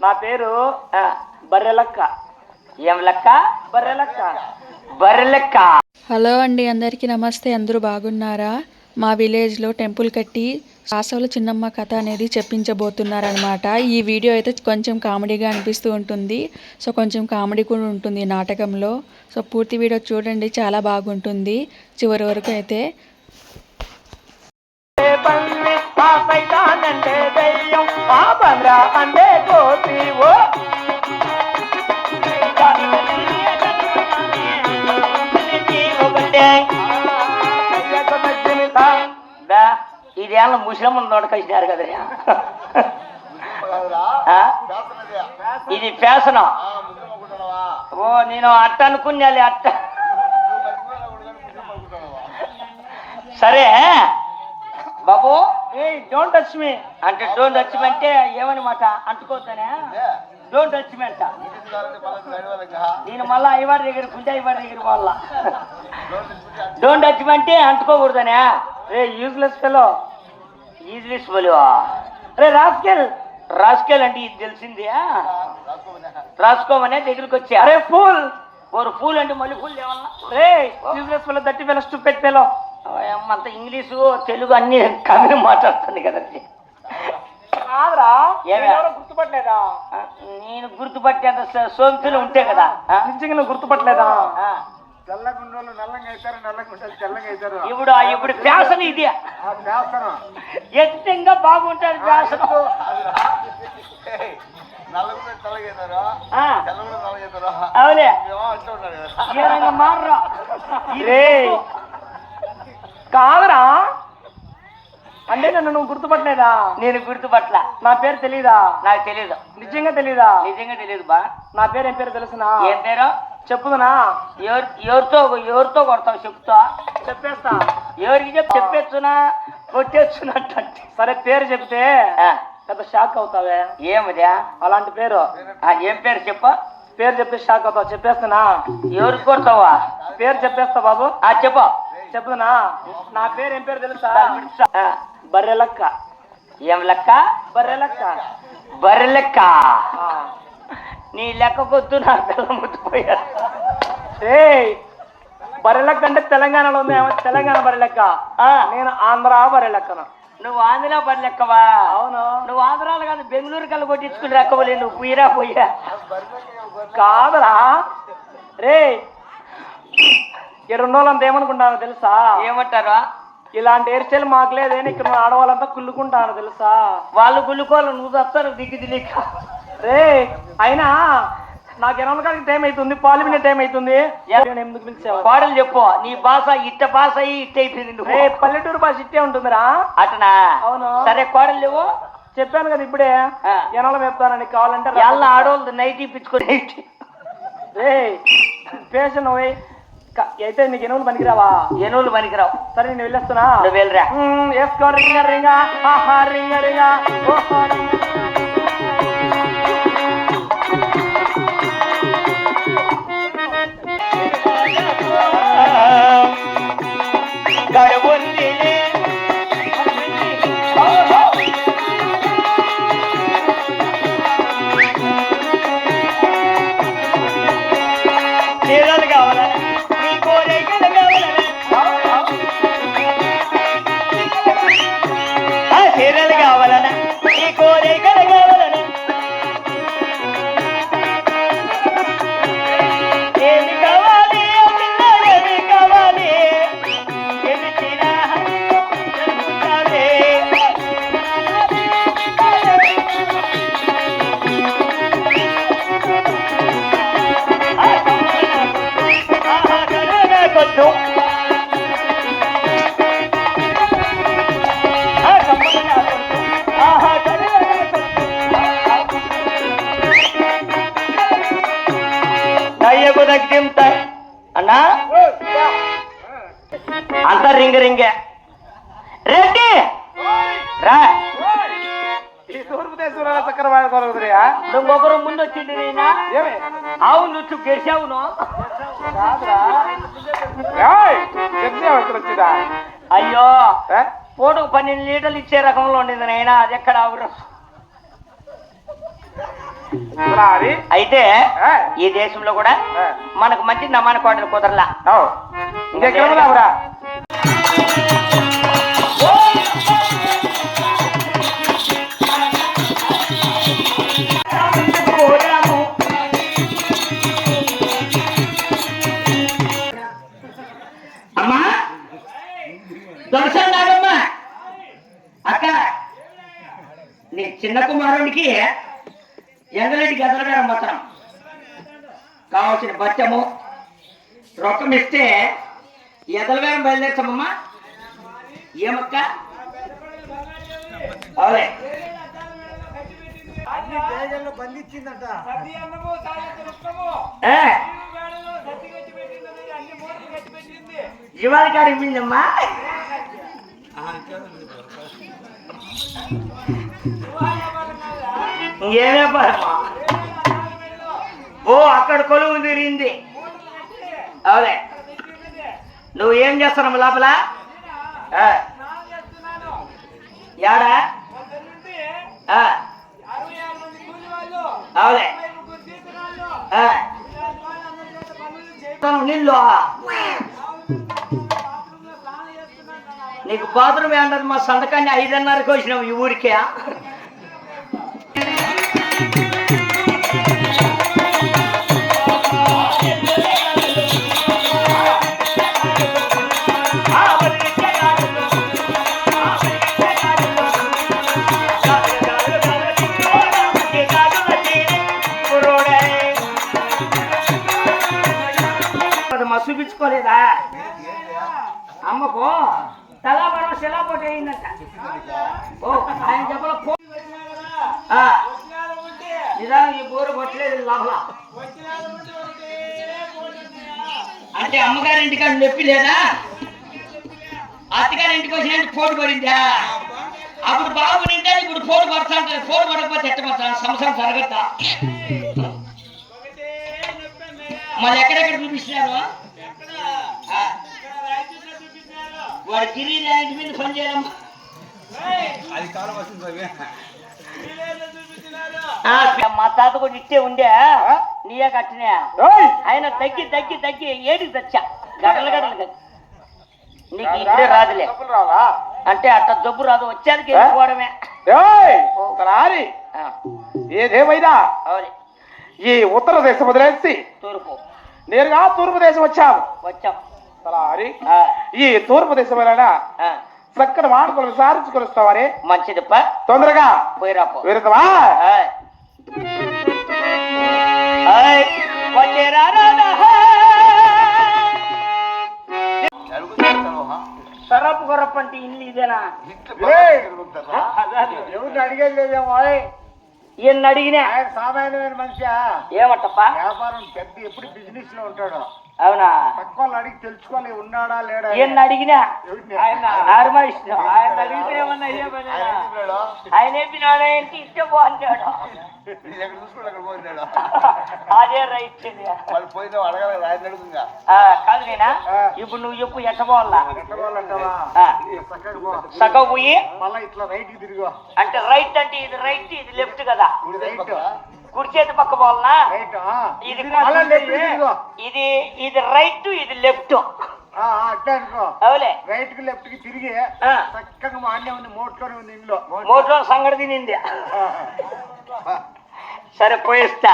నా పేరు బర్రెలక్క. ఏం లెక్క? బర్రెలక్క. బర్రెలెక్క. హలో అండి, అందరికీ నమస్తే. అందరూ బాగున్నారా? మా విలేజ్లో టెంపుల్ కట్టి కాసవల చిన్నమ్మ కథ అనేది చెప్పించబోతున్నారనమాట. ఈ వీడియో అయితే కొంచెం కామెడీగా అనిపిస్తూ ఉంటుంది. సో కొంచెం కామెడీ కూడా ఉంటుంది ఈ నాటకంలో. సో పూర్తి వీడియో చూడండి, చాలా బాగుంటుంది చివరి వరకు అయితే. ఇదేళ్ళ ముసలమ్మను నోటకొచ్చినారు కదా. ఇది ఫ్యాషన్. ఓ నేను అట్ట అనుకున్నాలి. అట్ట సరే బాబు, డోంట్ టచ్ మీ అంటే డోంట్ టచ్ మీ అంటే ఏమన్నమాట? అంటుకోతానే డోంట్ టచ్ మీ అంట. నేను మళ్ళా అయ్యవారి దగ్గర కుంటే అయ్యవారి దగ్గర వాళ్ళ డోంట్ టచ్ మీ అంటే అంటుకోకూడదనే. రే యూజ్లెస్ ఫెలో. ఈజ్లెస్ ఫెలో. రే రాస్కెల్. రాస్కెల్ అంటే ఇది తెలిసిందే. రాసుకోమనే దగ్గరికి వచ్చా. అరే ఫూల్. ఓరు ఫూల్ అంటే మళ్ళీ ఫూల్ ఏమన్నా? రే యూజ్లెస్ ఫెలో, దట్టి ఫెలో, స్టూపిడ్ ఫెలో. అంత ఇంగ్లీషు తెలుగు అన్ని కవిని మాట్లాడుతుంది కదా. కాదురా, ఏమే? గుర్తుపట్టలేదా? నేను గుర్తుపట్టేంత సోంపులు ఉంటే కదా. నిజంగా నువ్వు గుర్తుపట్టలేదా? తెల్లగుండోళ్ళు నల్లంగా అవుతారు, నల్లగుండోళ్ళు తెల్లగా అవుతారు. ఇప్పుడు ఫ్యాషన్ ఇది. ఎత్తంగా బాగుంటుంది ఫ్యాషన్. నల్లగుండ తెల్లగా అవుతారు, తెల్లగుండ నల్లగా అవుతారు. అవునే అంటూ ఉంటారు కదా. మారరా. కాదురా, అంటే నన్ను నువ్వు గుర్తుపట్టలేదా? నేను గుర్తుపట్ల. నా పేరు తెలీదా? నాకు తెలియదు. నిజంగా తెలీదా? నిజంగా తెలియదు బా. నా పేరు ఏం పేరు తెలుసునా? ఏం పేరు చెప్పుదునా? ఎవరితో కొడతావు? చెప్తా. చెప్పేస్తా. ఎవరికి చెప్పేస్తున్నా కొట్టేస్తున్నట్టు. సరే పేరు చెప్తే పెద్ద షాక్ అవుతావే. ఏమిదా? అలాంటి పేరు. ఏం పేరు చెప్ప? పేరు చెప్తే షాక్ అవుతావు. చెప్పేస్తున్నా. ఎవరికి కొడతావా? పేరు చెప్పేస్తా బాబు. చెప్పు. చెప్పుదునా? నా పేరు ఏం పేరు తెలుసా? బర్రెలక్క. ఏం లెక్క? బర్రెలక్క. బర్రెలెక్క. నీ లెక్క కొద్దు నా పిల్ల ముద్దుపోయారు. బర్రెలక్క అంటే తెలంగాణలో ఉంది. తెలంగాణ బర్రెలక్క. నేను ఆంధ్ర బర్రెలక్కను. నువ్వు ఆంధ్ర బర్రెలెక్కవా? అవును. నువ్వు ఆంధ్రాలో కాదు, బెంగళూరు కల్లా కొట్టించుకుని రెక్కవలే. నువ్వు పోయా కాదురా. రే ఇక్కడ ఉన్నోళ్ళంతా ఏమనుకుంటాను తెలుసా? ఏమంటారా? ఇలాంటి హెయిర్ స్టైల్ మాకు లేదని ఇక్కడ ఆడవాళ్ళంతా కుళ్ళుకుంటాను తెలుసా? వాళ్ళు గుల్లుకోవాలి, నువ్వు వస్తారు దిగ్గు దిలీక. రే అయినా నాకు ఎనవలకాడికి టైం అవుతుంది, పాలిమినే టైం అవుతుంది. ఎందుకు పిలిచావు? పాటలు చెప్పు. నీ భాష ఇట్ట భాష ఇట్ట అయిపోయింది. పల్లెటూరు భాష ఇట్టే ఉంటుందిరా. అటనా? అవును. సరే కోడలు లేవు. చెప్పాను కదా ఇప్పుడే, ఎనవలం చెప్తానని. కావాలంటే ಎಲ್ಲ ఆడవాళ్ళు నైట్ ఇప్పించుకొని. రే పేషన్ అయితే నీకు ఎనువులు పనికిరావా? ఎనువులు పనికిరావు. సరే నేను వెళ్ళేస్తున్నా. నువ్వు వెళ్ళరా. వేసుకో రింగ రింగ రింగ రింగ. చీరలు కావాలా? నీ కోరికలు కావాలా? చీరలు కావాలనా? నీ కోరికలు కావాలనా? ఏమి కావాలి? ఏమి కావాలి? ఏమి చీరా కొద్దు. దయ్యకు తగ్గింతాయి అన్నా. అంత రింగ రింగే. రెడ్డి రా. ఈ తూర్పు దేశంలో చక్కెర వాడుకోగలుగుతాయా? ఇంకొకరు ముందు వచ్చింది నేనా? అవును, నువ్వు గెలిచావును. వచ్చిందా? అయ్యో పూటకు 12 లీటర్లు ఇచ్చే రకంలో ఉండేది నైనా. అది ఎక్కడ ఆవురం? మురారి అయితే ఆ, ఈ దేశంలో కూడా ఆ. మనకు మంచి నమ్మాన కోటలు కుదరలా. ఓ, ఇంకెక్కడ ఉన్నావురా? అమ్మా దొరసాలు నాగమ్మా, అక్క నీ చిన్న కుమారునికి ఎంగలేటి గదలగా మొత్తం కావాల్సిన బచ్చము రొక్కం ఇస్తే ఎదలవేరం బయలుదేరుతామమ్మా. ఏమక్క అవలే అన్ని బేగల్లో బంధించిందట. జీవాల కాడ ఇవ్విందమ్మా. ఏ వ్యాపారమా? ఓ అక్కడ కొలువు తిరిగింది. అవులే నువ్వు ఏం చేస్తున్నావు లోపల? యాడా? అవులే నీళ్ళు నీకు బాత్రూమ్ ఏంటది? మా సంతకాన్ని 5:30కి వచ్చినావు ఈ ఊరికే. చూపించుకోలేదా అమ్మకు? తలాబరం శిలాపోటీ అయిందంట. ఓ ఆయన చెప్పలో నిజానికి ఈ బోరు కొట్టలేదు లోపల. అంటే అమ్మగారింటికాడ నొప్పి లేదా? అత్తగారింటికి వచ్చినట్టు పోటు పడిందా? అప్పుడు బాబు నింటే ఇప్పుడు పోటు పడతా అంటారు. పోటు పడకపోతే ఎట్టబడతా? సంవత్సరం జరగద్దా? మళ్ళీ ఎక్కడెక్కడ చూపిస్తున్నారు? వాడు గిరి ఇంటి మీద పని చేయాలమ్మా. మా తాత కూడా ఇట్టే ఉండే నీయే కట్టినా. ఆయన తగ్గి తగ్గి తగ్గి ఏడికి తెచ్చా గడలు గడలు తగ్గి. నీకు ఇప్పుడే రాదులే అంటే అట్ట జబ్బు రాదు, వచ్చానికి వెళ్ళిపోవడమే. ఏదేమైనా అవును ఈ ఉత్తర దేశం వదిలేసి తూర్పు నేరుగా తూర్పు దేశం వచ్చాము. వచ్చాం. ఈ తూర్పు దేశం వలన చక్కని మాటలు విసారించుకొని వస్తావని. మంచిదిప్ప, తొందరగా పోయిరాపో. వెళ్తావా? సరపు గొరప్ప అంటే ఇల్లు ఇదేనా? ఎవరిని అడిగేది లేదేమో. ఈయన అడిగినా ఆయన సామాన్యమైన మనిషి. ఏమంటప్పా? వ్యాపారం పెద్ద ఎప్పుడు బిజినెస్ లో ఉంటాడు. అవునా? పక్క వాళ్ళు అడిగి తెలుసుకోవాలి ఉన్నాడా లేడా. ఈయన అడిగినా నార్మల్ ఆయన అడిగితే ఏమన్నా ఆయన ఏపినాడు ఏంటి ఇష్టం బాగుంటాడు. అదే రైట్. కాదు నేనా ఇప్పుడు నువ్వు చెప్పు ఎట్ట పోవాలా? సగం పోయి మళ్ళా ఇట్లా రైట్ కి తిరిగి. అంటే రైట్ అంటే ఇది రైట్ ఇది లెఫ్ట్ కదా? కుడి చేతి పక్క పోవాలనా? ఇది ఇది ఇది రైట్ ఇది లెఫ్ట్. అట్లా అనుకో. అవులే రైట్ కి లెఫ్ట్ కి తిరిగి చక్కగా మా అన్నే ఉంది. మోట్లోనే ఉంది ఇంట్లో. మోట్లో సంగడి తినింది. సరే పోయిస్తా.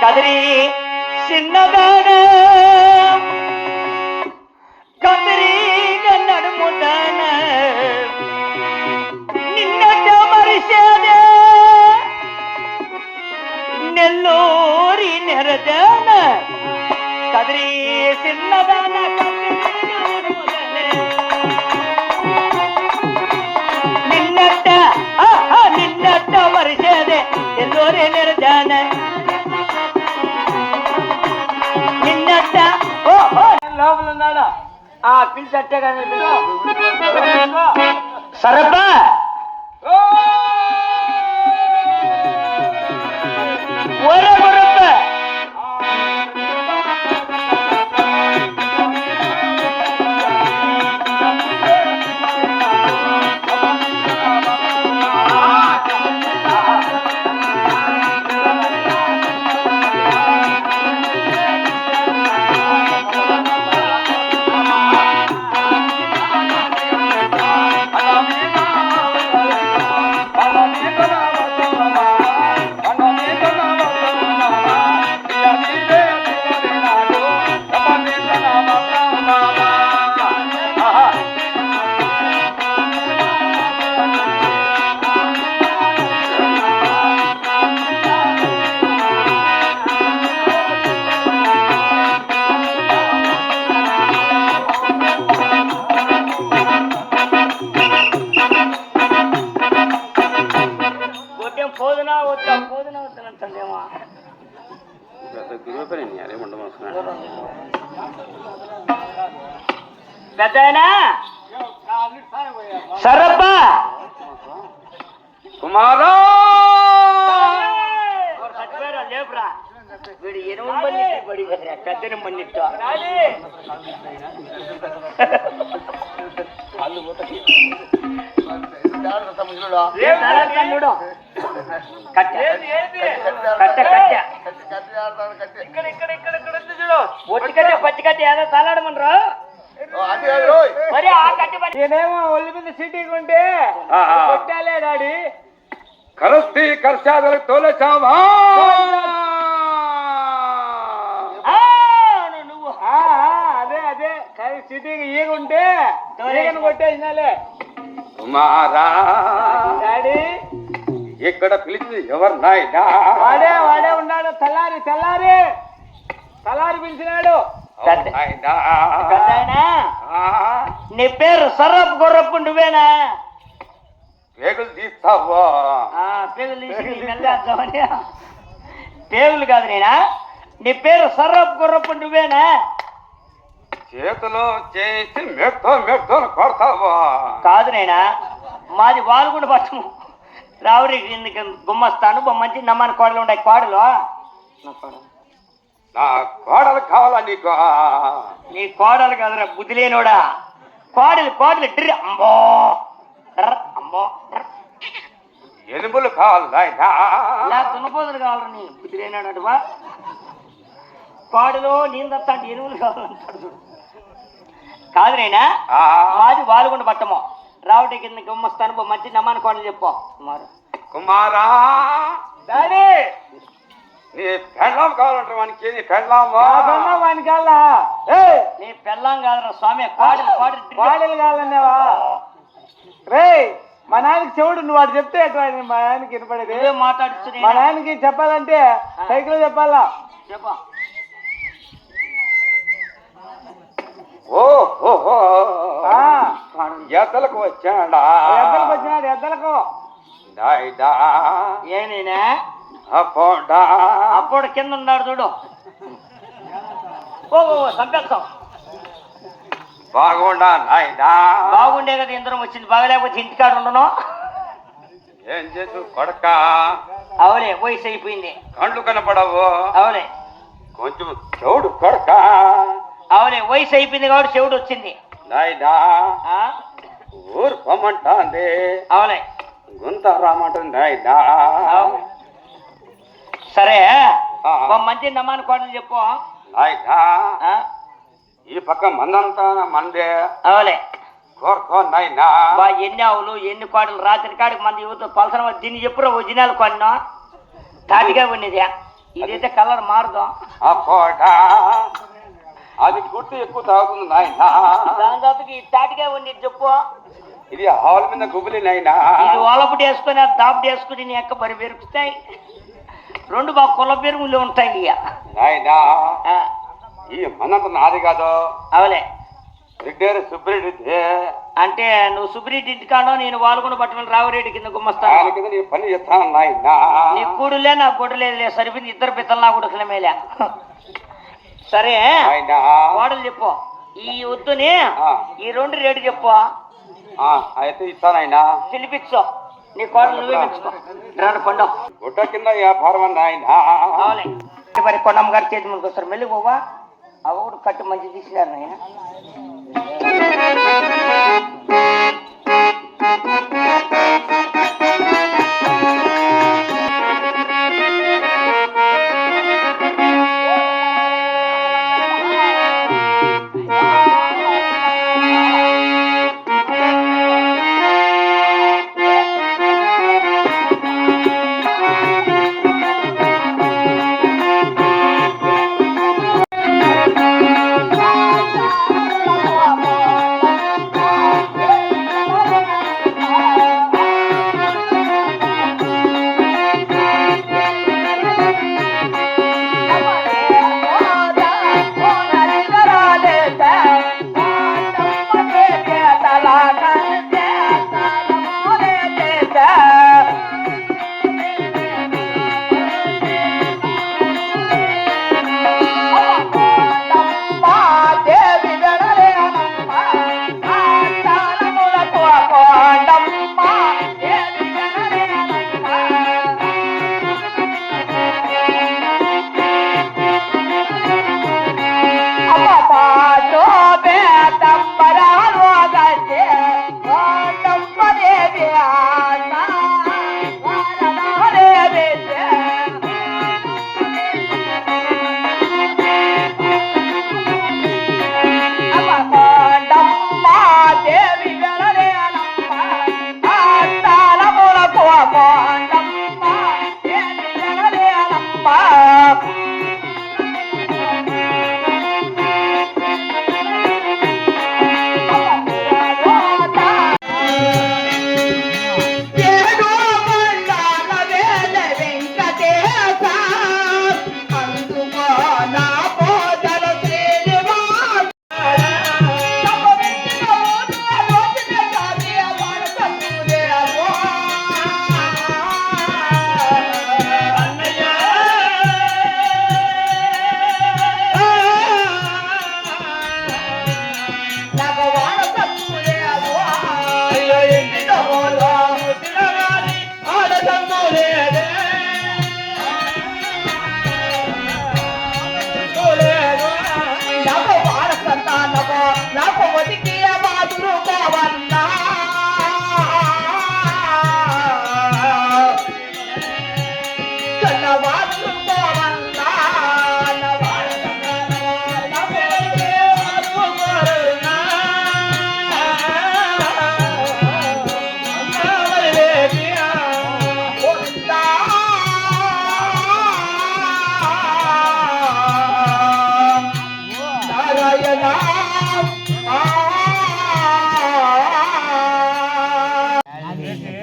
కదిరి చిన్నదాన కదిరి నడుముదాన నిన్నట మరిసేదే నెల్లూరి నెరదాన కదిరి చిన్నదాన నిన్నట్ట నిన్నట్ట మరిసేదే నెల్లూరి నెరదాన నిన్నట్ట. లోపల ఉన్నాడా? పిలిచట్టే కానీ సరబ్బా ఓరే గురప్ప పెద్దాయనా సరప్ప కుమారా లేపురా వీడు 8 మంది పడి పెద్ద మన్నిట్టు ఒట్టి కట్టే పచ్చి కట్టి ఏదో తలాడమనరు మరి ఆ కట్టి నేనేమో ఒళ్ళు మీద సీటింగ్ ఉంటే కొట్టాలే డాడీ కరస్తి కర్షాదలు తోలచావా నువ్వు అదే సీటింగ్ ఈగుంటే ఈగను కొట్టేసినాలే కుమారా డాడీ ఇక్కడ పిలిచింది ఎవరు నాయనా వాడే ఉన్నాడు తెల్లారి పిలిచినాడు పెద్దాయనా నీ పేరు సర్రపు గొర్రపు నువ్వేనా పేగులు తీస్తావా పేగులు తీసి మెల్లేద్దామని పేగులు కాదు నేనా నీ పేరు సర్రపు గొర్రపు నువ్వేనా చేతిలో చేసి మెట్తో కొడతావా కాదు నేనా మాది వాలుగుండ పట్టము రావురి గుమ్మస్తాను మంచి నమ్మని కోడలు ఉంటాయి కోడలు నా కోడలు కావాలా నీకు నీ కోడలు కాదురా బుద్ధి లేనోడా కోడలు డ్రి అంబో అంబో ఎనుములు కావాలి నాయనా దున్నపోతులు కావాలరా నీ బుద్ధి లేనాడువా కోడలు నేను తప్ప అంటే ఎనుములు కావాలంటాడు కాదు నేనా మాది వాలుగుండ పట్టము రావుడి కింద గుమ్మస్తాను మంచి నమ్మని కోడలు చెప్పు కుమారా డాడీ నీ పెళ్ళం కావాలంటే వానికి నీ పెళ్ళామా వానికల్లా నీ పెళ్ళాం కాదురా స్వామి కోడలు కాదన్నావా రే మా నాయనకి చెవుడు నువ్వు వాడు చెప్తే ఎట్లా మా నాయనకి వినపడేది మాట్లాడుతు మా నాయనకి చెప్పాలంటే సైకిల్ చెప్పాలా చెప్పా ఓహో ఎద్దలకు వచ్చాడా ఎద్దలకు ఏనేనా అపోడా అప్పుడు కింద ఉన్నాడు చూడు ఓ సంపేస్తాం బాగుండా నాయనా బాగుండే కదా ఇంద్రం వచ్చింది బాగలేకపోతే ఇంటికాడ ఉండను ఏం చేసు కొడక అవులే వయసు అయిపోయింది కళ్ళు కనపడవు అవులే కొంచెం చెవుడు కొడక అవులే వయసు అయిపోయింది కాబట్టి చెవుడు వచ్చింది నాయనా ఊరు పొమ్మంటాంది అవులే గుంత రామంటుంది నాయనా సరే మంచి నమ్మని కోడలు చెప్పు నాయనా ఈ పక్క మందంతా మందే అవులే కోరుకో నాయనా ఎన్ని ఆవులు ఎన్ని కోడలు రాత్రి కాడికి మంది యువత పలసన దీన్ని చెప్పురా ఒరిజినల్ కొన్నా తాటిగా ఉన్నది ఇదైతే కలర్ మారుదాం అపోడా అది గుర్తు ఎక్కువ తాగుతుంది నాయనా దాని తర్వాత ఈ తాటిగా ఉన్నది చెప్పు ఇది హాల్ మీద గుబులి నాయనా ఇది ఓలపుటి వేసుకొని దాపుటి వేసుకుని నీ ఎక్క బరి పెరుగుతాయి రెండు బాగా కుల పెరుగులు ఉంటాయి ఇక నాయనా ఈ మనంత నాది కాదు అవలే రెడ్డేరు సుబ్బిరెడ్డి అంటే నువ్వు సుబ్బిరెడ్డి ఇంటికాడో నేను వాలుగుండ పట్టుకుని రావురెడ్డి కింద గుమ్మస్తాను కింద నీ పని చేస్తాను నాయనా నీ కూడులే నాకు గొడ్డలేదులే సరిపోయింది ఇద్దరు పిత్తలు నా గుడుకుల మేలే సరే కోడలు చెప్పు ఈ వద్దుని ఈ 2 రేటు చెప్పు అయితే ఇస్తానైనా పిలిపించు నీ కోడలు నువ్వే పిలుచుకో రాను కొండ గుట్ట కింద వ్యాపారం నాయనా అవులే మరి కొండమ్మ గారి చేతి ముందుకు వస్తారు మెల్లి పోవా అవి కట్టు మంచి తీసినారు నాయన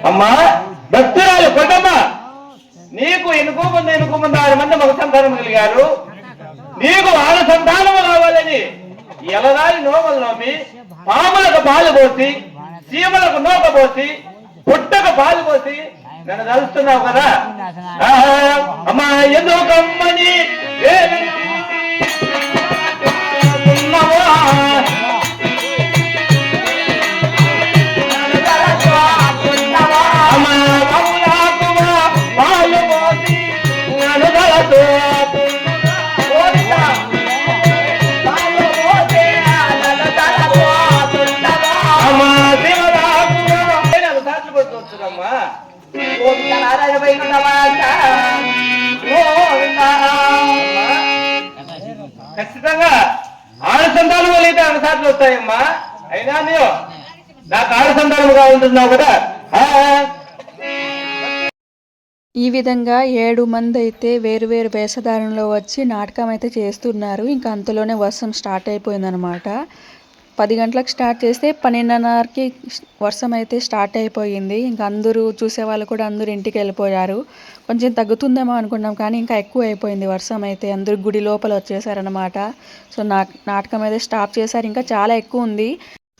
అమ్మా భక్తురాలు కొండమ్మ, నీకు ఎనుకో ముందు 6 మంది మగ సంతానం కలిగారు. నీకు 6 సంతానము కావాలని ఎలరాయి నోములు నోమి, పాములకు పాలు పోసి, చీమలకు నోక పోసి, పుట్టకు పాలు పోసి నన్ను తలుస్తున్నావు కదా. అమ్మా ఎందుకమ్మని ఖచ్చితంగా 6 సంతానం అయితే 6 సార్లు వస్తాయమ్మా. అయినా నీవు నాకు 6 సంతానం కావాలంటున్నావు కదా. ఈ విధంగా 7 మంది అయితే వేరువేరు వేషధారణలో వచ్చి నాటకం అయితే చేస్తున్నారు. ఇంకా అంతలోనే వర్షం స్టార్ట్ అయిపోయిందనమాట. 10 గంటలకు స్టార్ట్ చేస్తే 12:30కి వర్షం అయితే స్టార్ట్ అయిపోయింది. ఇంకా అందరూ చూసేవాళ్ళు కూడా అందరూ ఇంటికి వెళ్ళిపోయారు. కొంచెం తగ్గుతుందేమో అనుకున్నాం, కానీ ఇంకా ఎక్కువ అయిపోయింది వర్షం అయితే. అందరూ గుడి లోపల వచ్చేసారనమాట. సో నాటకం అయితే స్టాప్ చేశారు. ఇంకా చాలా ఎక్కువ ఉంది.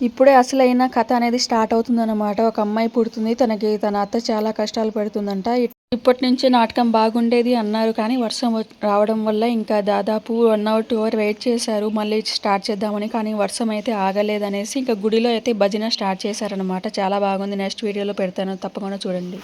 ఇప్పుడే అసలైన కథ అనేది స్టార్ట్ అవుతుందన్నమాట. ఒక అమ్మాయి పుడుతుంది, తనకి తన అత్త చాలా కష్టాలు పెడుతుందంట. ఇప్పటి నుంచే నాటకం బాగుండేది అన్నారు, కానీ వర్షం రావడం వల్ల ఇంకా దాదాపు 1 hour 2 hour వెయిట్ చేశారు మళ్ళీ స్టార్ట్ చేద్దామని. కానీ వర్షం అయితే ఆగలేదనేసి ఇంకా గుడిలో అయితే భజన స్టార్ట్ చేశారనమాట. చాలా బాగుంది. నెక్స్ట్ వీడియోలో పెడతాను, తప్పకుండా చూడండి.